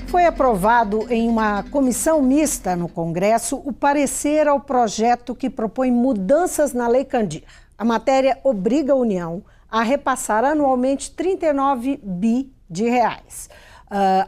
Foi aprovado em uma comissão mista no Congresso o parecer ao projeto que propõe mudanças na Lei Candir. A matéria obriga a União a repassar anualmente 39 bi de reais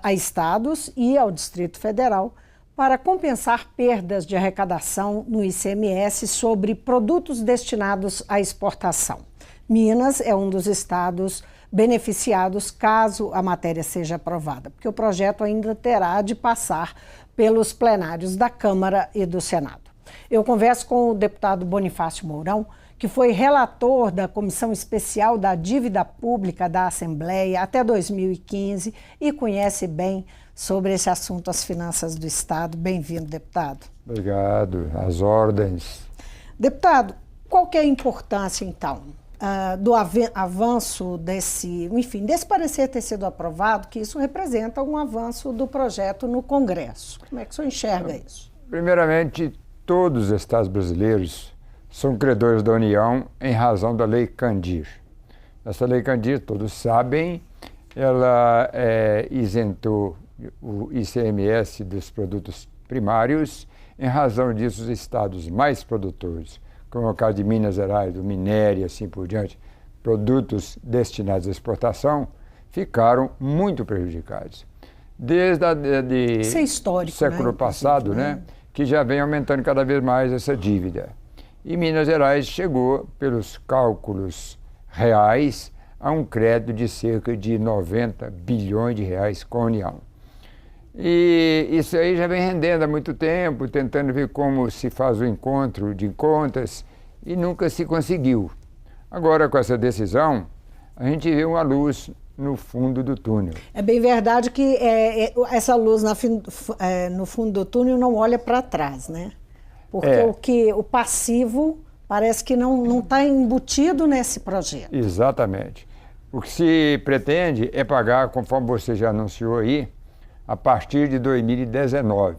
a estados e ao Distrito Federal para compensar perdas de arrecadação no ICMS sobre produtos destinados à exportação. Minas é um dos estados beneficiados caso a matéria seja aprovada, porque o projeto ainda terá de passar pelos plenários da Câmara e do Senado. Eu converso com o deputado Bonifácio Mourão, que foi relator da Comissão Especial da Dívida Pública da Assembleia até 2015 e conhece bem sobre esse assunto, as finanças do Estado. Bem-vindo, deputado. Obrigado. Às ordens. Deputado, qual que é a importância, então, do avanço desse parecer ter sido aprovado, que isso representa um avanço do projeto no Congresso? Como é que o senhor enxerga isso? Primeiramente, todos os estados brasileiros são credores da União em razão da Lei Candir. Essa Lei Candir, todos sabem, ela isentou o ICMS dos produtos primários. Em razão disso, os estados mais produtores, como é o caso de Minas Gerais, do minério e assim por diante, produtos destinados à exportação, ficaram muito prejudicados. Desde isso é histórico, século passado, que já vem aumentando cada vez mais essa dívida. E Minas Gerais chegou, pelos cálculos reais, a um crédito de cerca de 90 bilhões de reais com a União. E isso aí já vem rendendo há muito tempo, tentando ver como se faz o encontro de contas e nunca se conseguiu. Agora, com essa decisão, a gente vê uma luz no fundo do túnel. É bem verdade que essa luz no fundo do túnel não olha para trás, né? Porque o passivo parece que não está embutido nesse projeto. Exatamente. O que se pretende é pagar, conforme você já anunciou aí, a partir de 2019.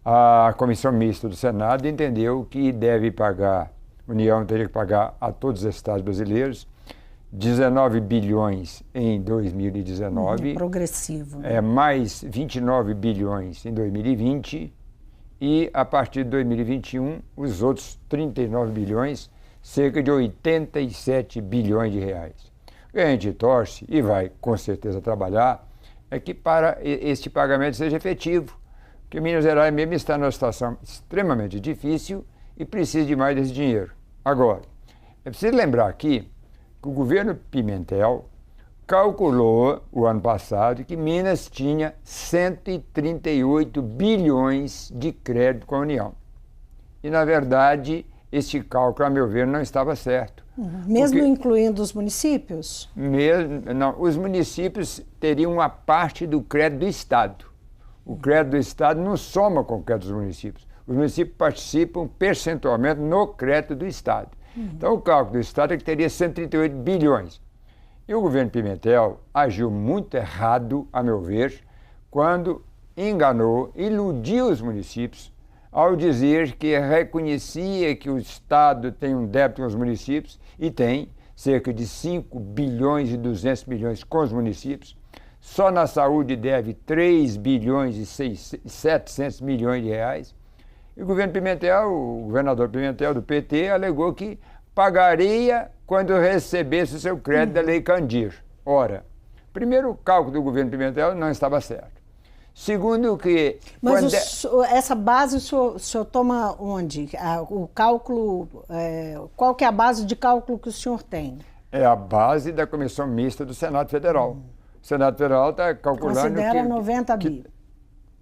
A Comissão Mista do Senado entendeu que deve pagar, a União teria que pagar a todos os estados brasileiros 19 bilhões em 2019. Progressivo. Né? Mais 29 bilhões em 2020 e, a partir de 2021, os outros 39 bilhões, cerca de 87 bilhões de reais. O que a gente torce e vai, com certeza, trabalhar é que para este pagamento seja efetivo, porque Minas Gerais mesmo está numa situação extremamente difícil e precisa de mais desse dinheiro. Agora, é preciso lembrar aqui que o governo Pimentel calculou o ano passado que Minas tinha 138 bilhões de crédito com a União. E, na verdade, este cálculo, a meu ver, não estava certo. Mesmo incluindo os municípios? Não, os municípios teriam uma parte do crédito do Estado. O crédito do Estado não soma com o crédito dos municípios. Os municípios participam percentualmente no crédito do Estado. Então, o cálculo do Estado é que teria 138 bilhões. E o governo Pimentel agiu muito errado, a meu ver, quando enganou, iludiu os municípios ao dizer que reconhecia que o Estado tem um débito com os municípios, e tem cerca de 5 bilhões e 200 milhões com os municípios. Só na saúde deve 3 bilhões e 700 milhões de reais. E o governo Pimentel, o governador Pimentel do PT, alegou que pagaria quando recebesse o seu crédito da Lei Candir. Ora, primeiro, o cálculo do governo Pimentel não estava certo. Segundo que... Mas essa base o senhor toma onde? O cálculo, qual que é a base de cálculo que o senhor tem? É a base da Comissão Mista do Senado Federal. O Senado Federal está calculando considera 90 bi.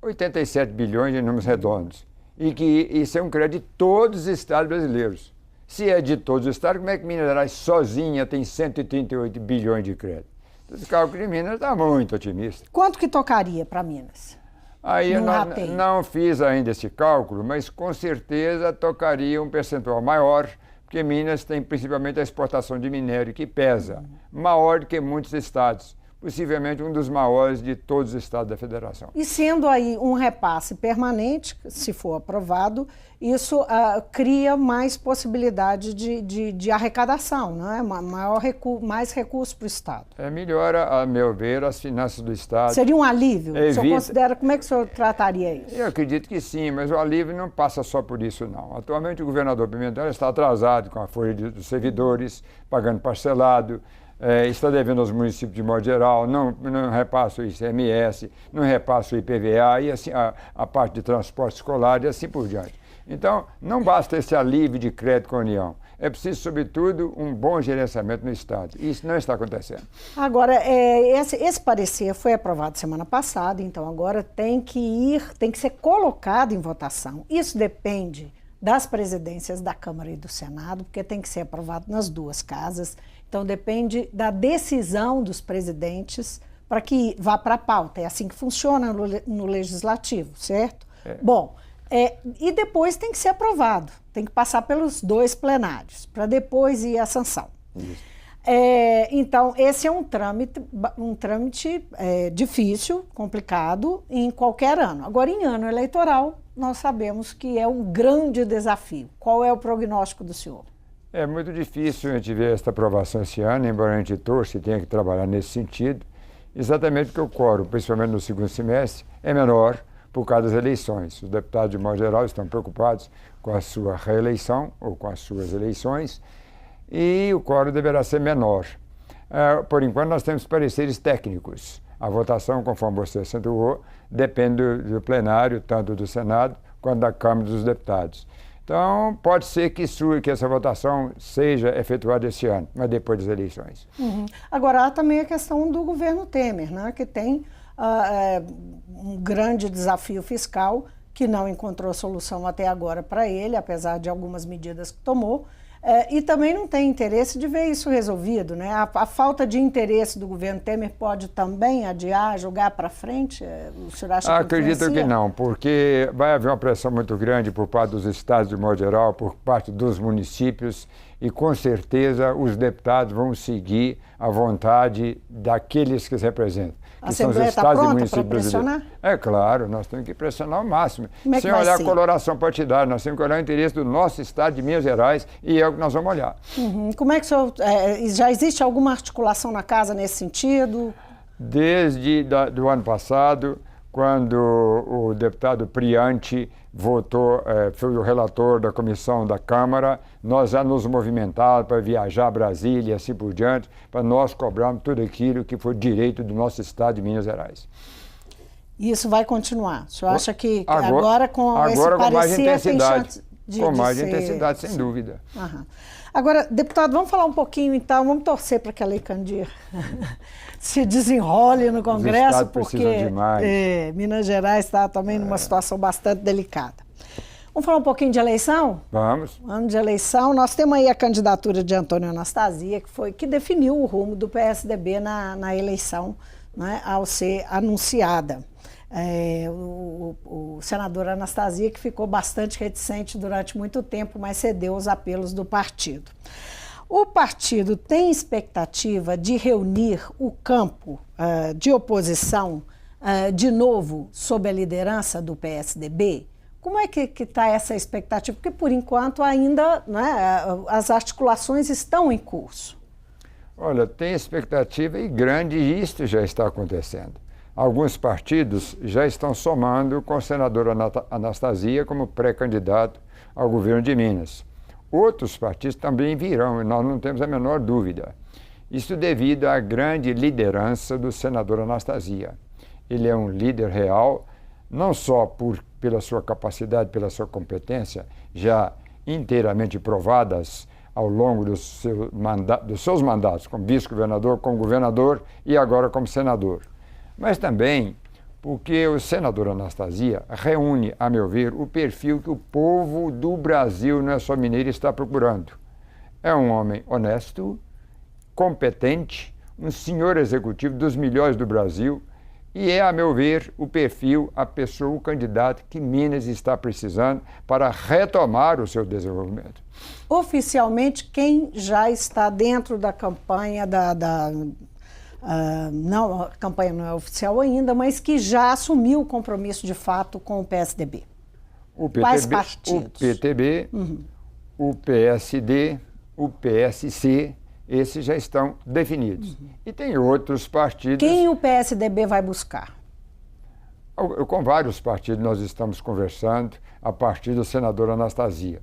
87 bilhões em números redondos. E que isso é um crédito de todos os estados brasileiros. Se é de todos os estados, como é que Minas Gerais sozinha tem 138 bilhões de crédito? O cálculo de Minas está muito otimista. Quanto que tocaria para Minas? Aí eu não fiz ainda esse cálculo, mas com certeza tocaria um percentual maior, porque Minas tem principalmente a exportação de minério, que pesa, maior do que muitos estados. possivelmente um dos maiores de todos os estados da federação. E sendo aí um repasse permanente, se for aprovado, isso cria mais possibilidade de arrecadação, não é? Mais recursos para o Estado. Melhora, a meu ver, as finanças do Estado. Seria um alívio? O senhor considera, como é que o senhor trataria isso? Eu acredito que sim, mas o alívio não passa só por isso, não. Atualmente o governador Pimentel está atrasado com a folha dos servidores, pagando parcelado, está devendo aos municípios de modo geral, não repassa o ICMS, não repassa o IPVA e assim a parte de transporte escolar e assim por diante. Então, não basta esse alívio de crédito com a União. É preciso, sobretudo, um bom gerenciamento no Estado. Isso não está acontecendo. Agora, esse parecer foi aprovado semana passada, então agora tem que ser colocado em votação. Isso depende das presidências da Câmara e do Senado, porque tem que ser aprovado nas duas casas. Então, depende da decisão dos presidentes para que vá para a pauta. É assim que funciona no Legislativo, certo? Bom, e depois tem que ser aprovado. Tem que passar pelos dois plenários, para depois ir à sanção. Então, esse é um trâmite difícil, complicado, em qualquer ano. Agora, em ano eleitoral, nós sabemos que é um grande desafio. Qual é o prognóstico do senhor? É muito difícil a gente ver esta aprovação esse ano, embora a gente torça e tenha que trabalhar nesse sentido, exatamente porque o quórum, principalmente no segundo semestre, é menor por causa das eleições. Os deputados, de modo geral, estão preocupados com a sua reeleição ou com as suas eleições e o quórum deverá ser menor. Por enquanto, nós temos pareceres técnicos. A votação, conforme você acentuou, depende do plenário, tanto do Senado quanto da Câmara dos Deputados. Então, pode ser que essa votação seja efetuada esse ano, mas depois das eleições. Agora, há também a questão do governo Temer, né, que tem um grande desafio fiscal que não encontrou solução até agora para ele, apesar de algumas medidas que tomou, e também não tem interesse de ver isso resolvido, né? A falta de interesse do governo Temer pode também adiar, jogar para frente? O senhor acha que Acredito que não, porque vai haver uma pressão muito grande por parte dos estados, de modo geral, por parte dos municípios, e com certeza os deputados vão seguir a vontade daqueles que se representam. A Assembleia está pronta para pressionar? É claro, nós temos que pressionar ao máximo. Sem olhar a coloração partidária, nós temos que olhar o interesse do nosso estado de Minas Gerais e é o que nós vamos olhar. Como é que o senhor, já existe alguma articulação na casa nesse sentido? Desde do ano passado, quando o deputado Priante foi o relator da comissão da Câmara, nós já nos movimentávamos para viajar a Brasília e assim por diante, para nós cobrarmos tudo aquilo que foi direito do nosso estado de Minas Gerais. E isso vai continuar? O senhor acha que agora com esse parecer tem chance de com mais intensidade, sem dúvida. Agora, deputado, vamos falar um pouquinho então, vamos torcer para que a Lei Candir se desenrole no Congresso, porque Minas Gerais está também numa situação bastante delicada. Vamos falar um pouquinho de eleição? Vamos. Ano de eleição, nós temos aí a candidatura de Antônio Anastasia, que definiu o rumo do PSDB na eleição, né, ao ser anunciada. O senador Anastasia, que ficou bastante reticente durante muito tempo, mas cedeu aos apelos do partido. O partido tem expectativa de reunir o campo de oposição de novo sob a liderança do PSDB? Como é que está essa expectativa? Porque, por enquanto, ainda, né, as articulações estão em curso. Olha, tem expectativa e grande, e isto já está acontecendo. Alguns partidos já estão somando com o senador Anastasia como pré-candidato ao governo de Minas. Outros partidos também virão, e nós não temos a menor dúvida. Isso devido à grande liderança do senador Anastasia. Ele é um líder real, não só pela sua capacidade, pela sua competência, já inteiramente provadas ao longo dos seus mandatos como vice-governador, como governador e agora como senador. Mas também porque o senador Anastasia reúne, a meu ver, o perfil que o povo do Brasil, não é só mineiro, está procurando. É um homem honesto, competente, um senhor executivo dos melhores do Brasil e é, a meu ver, o perfil, a pessoa, o candidato que Minas está precisando para retomar o seu desenvolvimento. Oficialmente, quem já está dentro da campanha não, a campanha não é oficial ainda, mas que já assumiu o compromisso de fato com o PSDB. Quais partidos? O PTB, o PSD, o PSC, esses já estão definidos. E tem outros partidos... Quem o PSDB vai buscar? Com vários partidos nós estamos conversando, a partir da senadora Anastasia.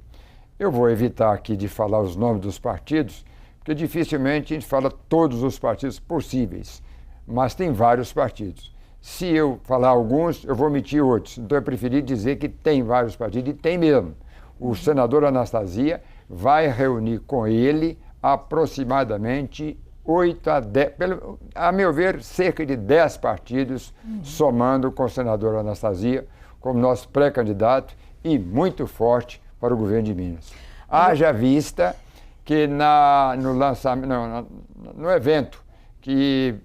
Eu vou evitar aqui de falar os nomes dos partidos, porque dificilmente a gente fala todos os partidos possíveis, mas tem vários partidos. Se eu falar alguns, eu vou omitir outros. Então eu preferi dizer que tem vários partidos, e tem mesmo. O senador Anastasia vai reunir com ele aproximadamente 8 a 10, a meu ver, cerca de 10 partidos, somando com o senador Anastasia como nosso pré-candidato e muito forte para o governo de Minas. Haja vista que no evento que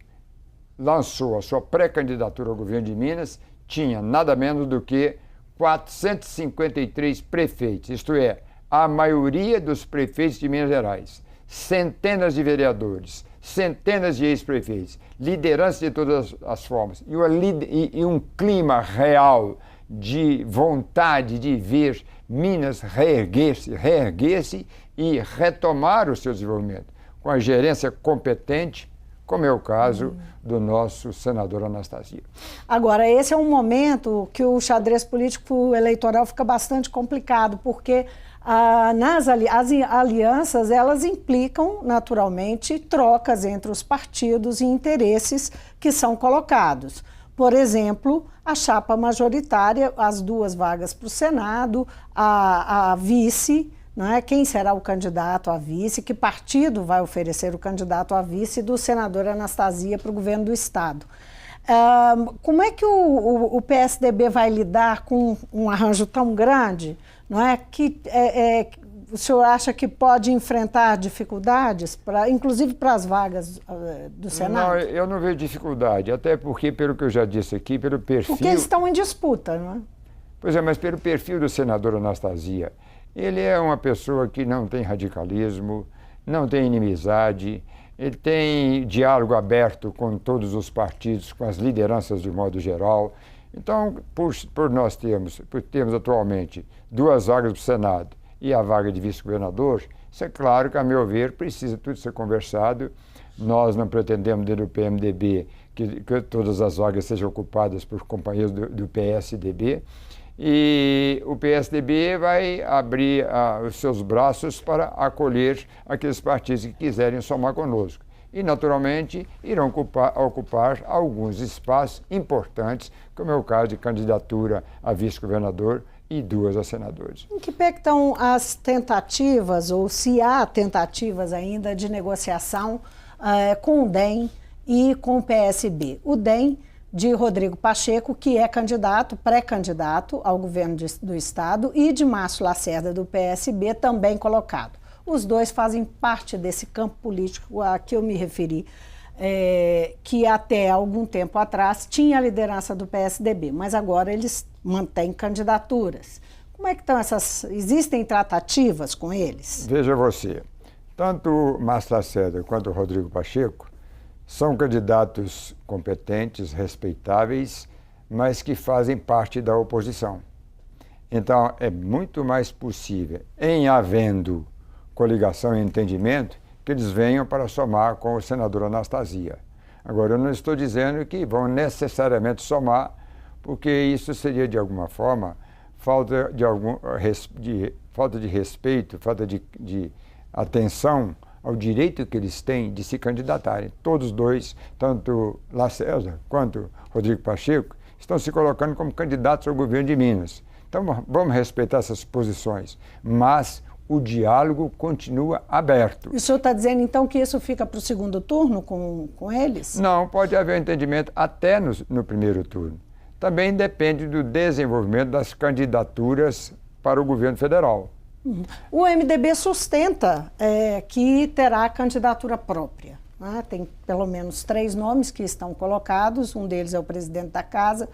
lançou a sua pré-candidatura ao governo de Minas, tinha nada menos do que 453 prefeitos, isto é, a maioria dos prefeitos de Minas Gerais, centenas de vereadores, centenas de ex-prefeitos, lideranças de todas as formas, e um clima real de vontade de ver Minas reerguer-se e retomar o seu desenvolvimento, com a gerência competente, como é o caso do nosso senador Anastasia. Agora, esse é um momento que o xadrez político eleitoral fica bastante complicado, porque as alianças, elas implicam, naturalmente, trocas entre os partidos e interesses que são colocados. Por exemplo, a chapa majoritária, as 2 vagas para o Senado, a vice, não é? Quem será o candidato a vice, que partido vai oferecer o candidato a vice do senador Anastasia para o governo do Estado. Como é que o PSDB vai lidar com um arranjo tão grande, não é? O senhor acha que pode enfrentar dificuldades, inclusive para as vagas do Senado? Não, eu não vejo dificuldade, até porque, pelo que eu já disse aqui, pelo perfil... Porque eles estão em disputa, não é? Pois é, mas pelo perfil do senador Anastasia, ele é uma pessoa que não tem radicalismo, não tem inimizade, ele tem diálogo aberto com todos os partidos, com as lideranças de modo geral. Então, por nós termos atualmente 2 vagas para o Senado e a vaga de vice-governador, isso é claro que, a meu ver, precisa tudo ser conversado. Nós não pretendemos, dentro do PMDB, que todas as vagas sejam ocupadas por companheiros do PSDB, e o PSDB vai abrir os seus braços para acolher aqueles partidos que quiserem somar conosco. E, naturalmente, irão ocupar alguns espaços importantes, como é o caso de candidatura a vice-governador e 2 a senadores. Em que pé estão as tentativas, ou se há tentativas ainda, de negociação com o DEM e com o PSB? O DEM de Rodrigo Pacheco, que é pré-candidato ao governo do Estado, e de Márcio Lacerda, do PSB, também colocado. Os 2 fazem parte desse campo político a que eu me referi, que até algum tempo atrás tinha a liderança do PSDB, mas agora eles mantêm candidaturas. Como é que estão existem tratativas com eles? Veja você, tanto o Márcio Lacerda quanto o Rodrigo Pacheco são candidatos competentes, respeitáveis, mas que fazem parte da oposição. Então, é muito mais possível, em havendo coligação e entendimento, que eles venham para somar com o senador Anastasia. Agora, eu não estou dizendo que vão necessariamente somar, porque isso seria, de alguma forma, falta de respeito, falta de atenção ao direito que eles têm de se candidatarem. Todos 2, tanto Lacerda quanto Rodrigo Pacheco, estão se colocando como candidatos ao governo de Minas. Então, vamos respeitar essas posições, mas o diálogo continua aberto. E o senhor está dizendo, então, que isso fica para o segundo turno com eles? Não, pode haver entendimento até no primeiro turno. Também depende do desenvolvimento das candidaturas para o governo federal. O MDB sustenta que terá candidatura própria, né? Tem pelo menos 3 nomes que estão colocados, um deles é o presidente da casa.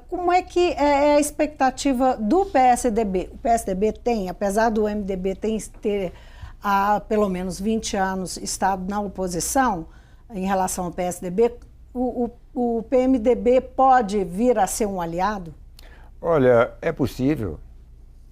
Como é que é a expectativa do PSDB? O PSDB tem, apesar do MDB ter há pelo menos 20 anos estado na oposição, em relação ao PSDB, o PMDB pode vir a ser um aliado? Olha, é possível.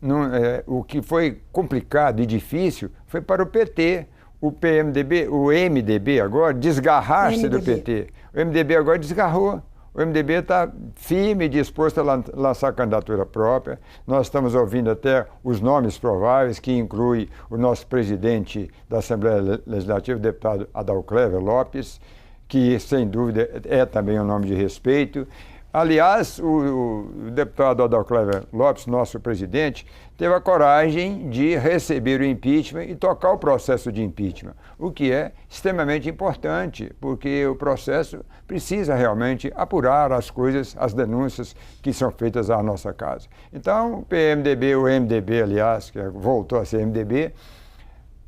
Não, o que foi complicado e difícil foi para o PT. O PMDB, o MDB agora, desgarrar-se do PT. O MDB agora desgarrou. O MDB está firme e disposto a lançar candidatura própria. Nós estamos ouvindo até os nomes prováveis, que inclui o nosso presidente da Assembleia Legislativa, o deputado Adalclever Lopes, que, sem dúvida, é também um nome de respeito. Aliás, o deputado Adalclever Lopes, nosso presidente, teve a coragem de receber o impeachment e tocar o processo de impeachment, o que é extremamente importante, porque o processo precisa realmente apurar as coisas, as denúncias que são feitas à nossa casa. Então, o PMDB, o MDB, aliás, que voltou a ser MDB,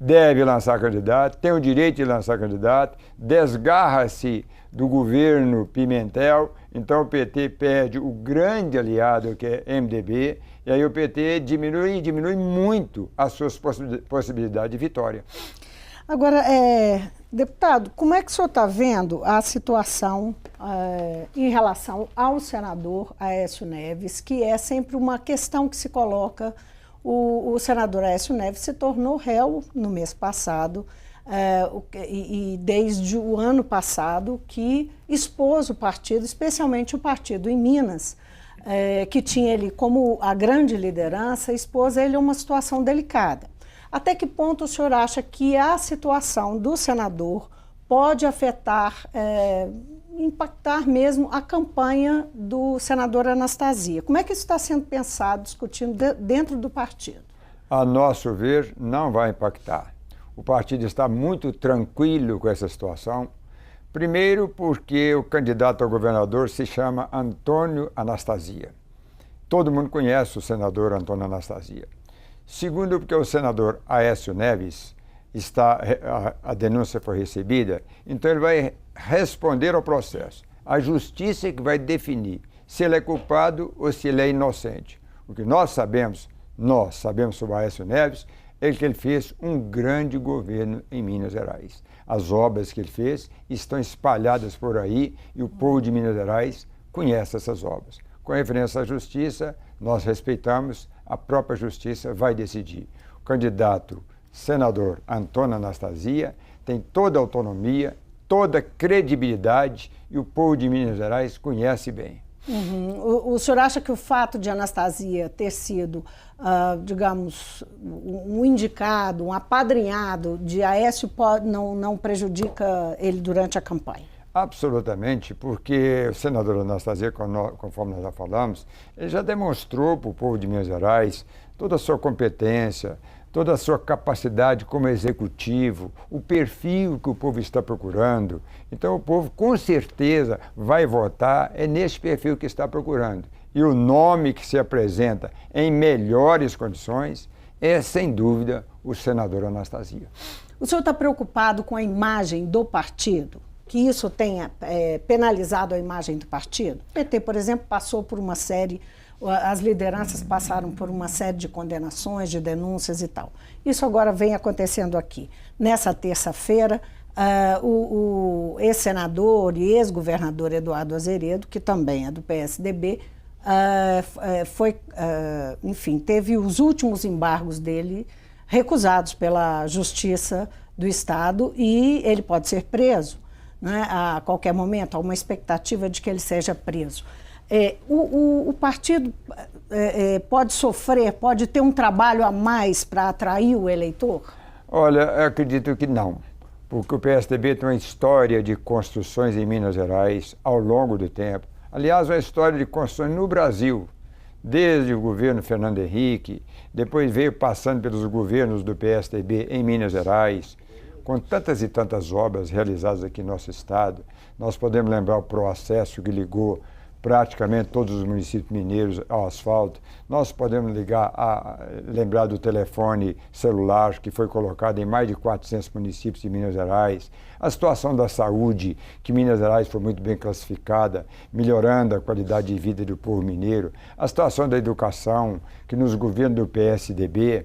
deve lançar candidato, tem o direito de lançar candidato, desgarra-se do governo Pimentel, então o PT perde o grande aliado que é MDB, e aí o PT diminui muito as suas possibilidades de vitória. Agora, deputado, como é que o senhor está vendo a situação em relação ao senador Aécio Neves, que é sempre uma questão que se coloca? O senador Aécio Neves se tornou réu no mês passado, e desde o ano passado que expôs o partido, especialmente o partido em Minas, que tinha ele como a grande liderança, expôs ele a uma situação delicada. Até que ponto o senhor acha que a situação do senador pode afetar, impactar mesmo a campanha do senador Anastasia? Como é que isso está sendo pensado, discutindo dentro do partido? A nosso ver, não vai impactar. O partido está muito tranquilo com essa situação. Primeiro, porque o candidato a governador se chama Antônio Anastasia. Todo mundo conhece o senador Antônio Anastasia. Segundo, porque o senador Aécio Neves, a denúncia foi recebida, então ele vai responder ao processo. A justiça é que vai definir se ele é culpado ou se ele é inocente. O que nós sabemos sobre o Aécio Neves, é que ele fez um grande governo em Minas Gerais. As obras que ele fez estão espalhadas por aí e o povo de Minas Gerais conhece essas obras. Com referência à justiça, nós respeitamos, a própria justiça vai decidir. O candidato senador Antônio Anastasia tem toda a autonomia, toda a credibilidade e o povo de Minas Gerais conhece bem. O senhor acha que o fato de Anastasia ter sido, digamos, um indicado, um apadrinhado de Aécio não prejudica ele durante a campanha? Absolutamente, porque o senador Anastasia, conforme nós já falamos, ele já demonstrou para o povo de Minas Gerais toda a sua competência, toda a sua capacidade como executivo, o perfil que o povo está procurando. Então o povo com certeza vai votar nesse perfil que está procurando. E o nome que se apresenta em melhores condições é, sem dúvida, o senador Anastasia. O senhor está preocupado com a imagem do partido? Que isso tenha penalizado a imagem do partido? O PT, por exemplo, passou por uma série, as lideranças passaram por uma série de condenações, de denúncias e tal. Isso agora vem acontecendo aqui. Nessa terça-feira, o ex-senador e ex-governador Eduardo Azeredo, que também é do PSDB, enfim, teve os últimos embargos dele recusados pela Justiça do Estado e ele pode ser preso. Né, a qualquer momento, há uma expectativa de que ele seja preso. O partido pode sofrer, pode ter um trabalho a mais para atrair o eleitor? Olha, eu acredito que não, porque o PSDB tem uma história de construções em Minas Gerais ao longo do tempo. Aliás, uma história de construções no Brasil, desde o governo Fernando Henrique, depois veio passando pelos governos do PSDB em Minas Gerais, com tantas e tantas obras realizadas aqui no nosso estado. Nós podemos lembrar o Proacesso, que praticamente todos os municípios mineiros ao asfalto. Nós podemos lembrar do telefone celular, que foi colocado em mais de 400 municípios de Minas Gerais. A situação da saúde, que Minas Gerais foi muito bem classificada, melhorando a qualidade de vida do povo mineiro. A situação da educação, que nos governos do PSDB,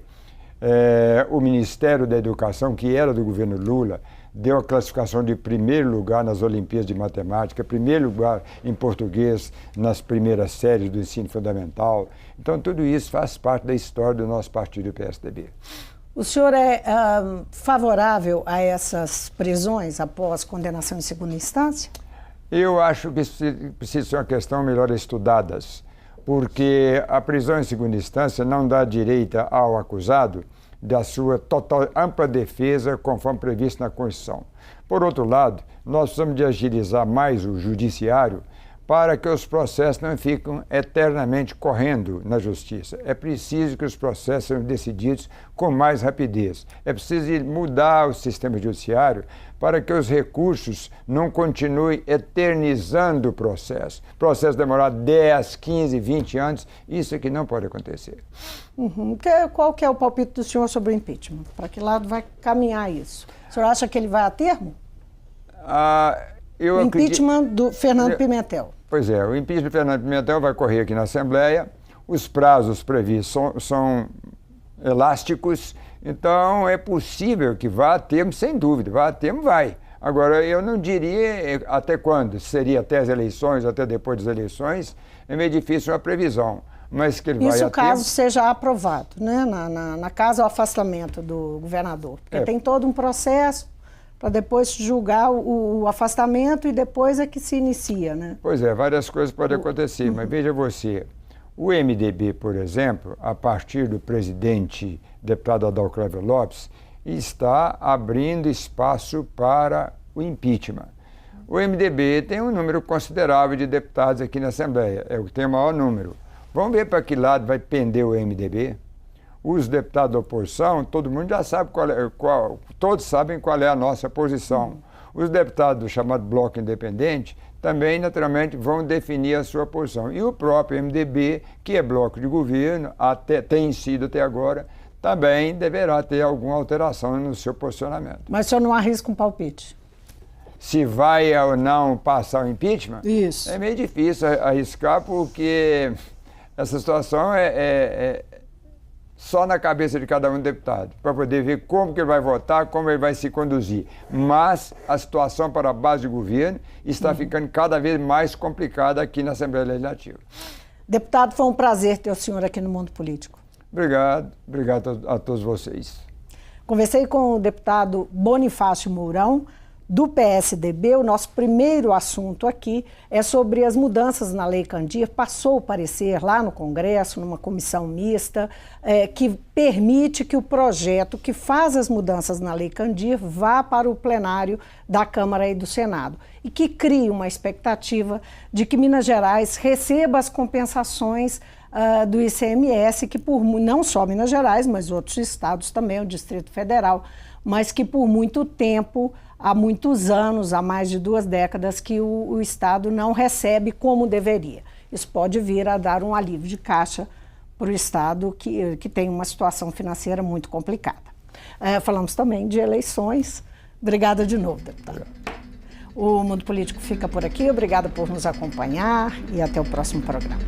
o Ministério da Educação, que era do governo Lula, deu a classificação de primeiro lugar nas Olimpíadas de Matemática, primeiro lugar em português nas primeiras séries do ensino fundamental. Então, tudo isso faz parte da história do nosso partido, o PSDB. O senhor é favorável a essas prisões após condenação em segunda instância? Eu acho que precisa ser uma questão melhor estudada, porque a prisão em segunda instância não dá direito ao acusado da sua total, ampla defesa, conforme previsto na Constituição. Por outro lado, nós precisamos de agilizar mais o judiciário para que os processos não fiquem eternamente correndo na justiça. É preciso que os processos sejam decididos com mais rapidez. É preciso mudar o sistema judiciário para que os recursos não continuem eternizando o processo. Processo demorar 10, 15, 20 anos, isso é que não pode acontecer. Qual que é o palpite do senhor sobre o impeachment? Para que lado vai caminhar isso? O senhor acha que ele vai a termo? O impeachment do Fernando Pimentel. Pois é, o impeachment do Fernando Pimentel vai correr aqui na Assembleia, os prazos previstos são elásticos, então é possível que vá a termo, sem dúvida, vá a termo, vai. Agora, eu não diria até quando, seria até as eleições, até depois das eleições, é meio difícil uma previsão. Mas que ele vai isso caso seja aprovado, né? Na casa, o afastamento do governador, porque tem todo um processo para depois julgar o afastamento e depois é que se inicia, né? Pois é, várias coisas podem acontecer, mas veja você, o MDB, por exemplo, a partir do presidente, deputado Adalclávio Lopes, está abrindo espaço para o impeachment. O MDB tem um número considerável de deputados aqui na Assembleia, é o que tem o maior número. Vamos ver para que lado vai pender o MDB? Os deputados da oposição, todo mundo já sabe todos sabem qual é a nossa posição. Os deputados do chamado Bloco Independente também, naturalmente, vão definir a sua posição. E o próprio MDB, que é bloco de governo, tem sido até agora, também deverá ter alguma alteração no seu posicionamento. Mas o senhor não arrisca um palpite? Se vai ou não passar o impeachment? Isso. É meio difícil arriscar, porque essa situação é só na cabeça de cada um deputado, para poder ver como que ele vai votar, como ele vai se conduzir. Mas a situação para a base de governo está ficando cada vez mais complicada aqui na Assembleia Legislativa. Deputado, foi um prazer ter o senhor aqui no Mundo Político. Obrigado a todos vocês. Conversei com o deputado Bonifácio Mourão, do PSDB. O nosso primeiro assunto aqui é sobre as mudanças na Lei Candir. Passou o parecer lá no Congresso, numa comissão mista, que permite que o projeto que faz as mudanças na Lei Candir vá para o plenário da Câmara e do Senado e que cria uma expectativa de que Minas Gerais receba as compensações do ICMS, que não só Minas Gerais, mas outros estados também, o Distrito Federal, mas que por muito tempo, há muitos anos, há mais de 2 décadas, que o Estado não recebe como deveria. Isso pode vir a dar um alívio de caixa para o Estado, que tem uma situação financeira muito complicada. Falamos também de eleições. Obrigada de novo, deputado. O Mundo Político fica por aqui. Obrigada por nos acompanhar e até o próximo programa.